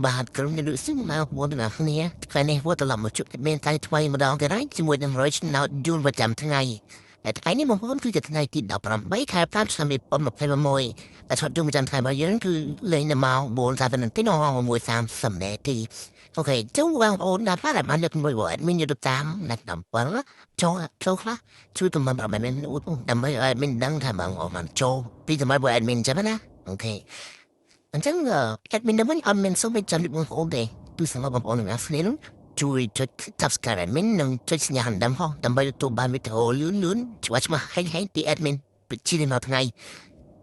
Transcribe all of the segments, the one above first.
បាទក្រុមអ្នកលោកซึ่งមកវត្តណាគ្នាថ្ងៃនេះវត្តត្រឡប់មកជួបគ្នាមានថ្ងៃថ្មីម្ដងទៀតហើយជាមួយនឹង Rich Now យូនប្រចាំថ្ងៃតែថ្ងៃនេះបងប្អូនគឺជាថ្ងៃទី18ខែ5ឆ្នាំ2021តែឈប់យូរប្រចាំថ្ងៃរបស់យើងគឺលេងនៅម៉ោង4:30នាទីដល់ម៉ោង6:30នាទីអូខេចុងបងប្អូនដែលបានលើកមួយ admin យកទៅតាមណាត់7ចូលខ្លះជួយកំណត់ admin ដើម្បីឲ្យ admin ដឹងថាបងប្អូនបានចូលពីសម្រាប់ admin ចឹងណាអូខេអញ្ចឹង admin ដើម្បីអត់មានសូមចាំបងប្អូនទេគឺសម្រាប់បងប្អូនទាំងអស់គ្នានោះជួយចុច subscribe admin និងចុចសញ្ញាកណ្ដឹងផងដើម្បីទទួលបានវីដេអូលឿនច្បាស់ហេងពី admin ពីជានៅថ្ងៃ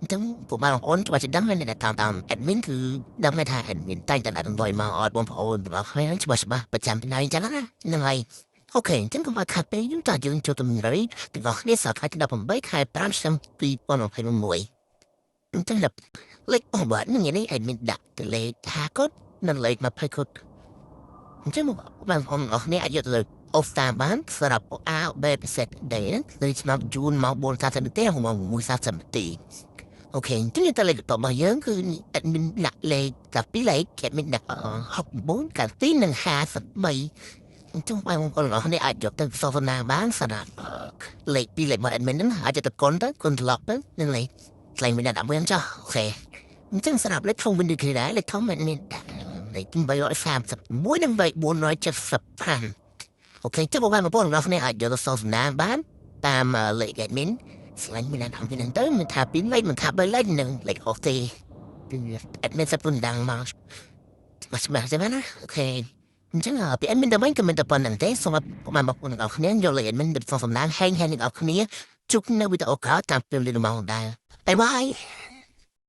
អញ្ចឹងពួកបងប្អូនច្បាស់ជាដឹងហើយអ្នកតាម admin គឺដឹងថា admin តែងតែដាក់ដើម្បីមកអត់បងប្អូនរបស់គ្នាច្បាស់ប្រចាំថ្ងៃអញ្ចឹងណាហ្នឹងហើយអូខេអញ្ចឹងកុំឲ្យខាត់ពេលយើងតើយើងចូលទៅរយទាំងអស់គ្នាសប្តាហ៍ទី18ខែ5ឆ្នាំ2021អញ្ចឹងលេខអបាត់នឹងនេះ admin ដាក់ទៅលេខ5កុដនិងលេខ20កុដអញ្ចឹងបងប្អូនអស់គ្នាអាចយកទៅអូសតាមបានសម្រាប់ A B set day ទៅឆ្នាំជូនមក4:30នាទីមក1:30នាទីអូខេអញ្ចឹងតើលេខរបស់យើងគឺ admin ដាក់លេខតែ2លេខ admin ដាក់69កាទីនិង53អញ្ចឹងបងប្អូនអស់គ្នាអាចយកទៅសរសេរបានសម្រាប់លេខ2លេខរបស់ admin ហ្នឹងអាចទៅគុណត្រឡប់ទៅនឹងលេខថ្លៃមានដាក់វិញចុះអូខេអញ្ចឹងសម្រាប់លេខធំវិញដូចគ្នាដែរលេខធំ admin លេខ331និង475អូខេចុះបងប្អូនអ្នកអាចយកទៅសរសេរបានតាមលេខ admin ស្លាញ់មានដាក់វិញទៅមិនថា2លេខមិនថា3លេខនិងលេខអូទេគឺ admin សិតពុនដឹងមកច្បាស់ទេណាអូខេអញ្ចឹងពី admin ដើម្បីក៏មិនតែប៉ុណ្្នឹងទេសូមបងប្អូនអ្នកគ្នាយកលេខ admin ទៅសរសេរហែងអ្នកគ្នាជួបនៅវីដេអូក្រោយតាមពេលលឺមកដែរបាយបាយ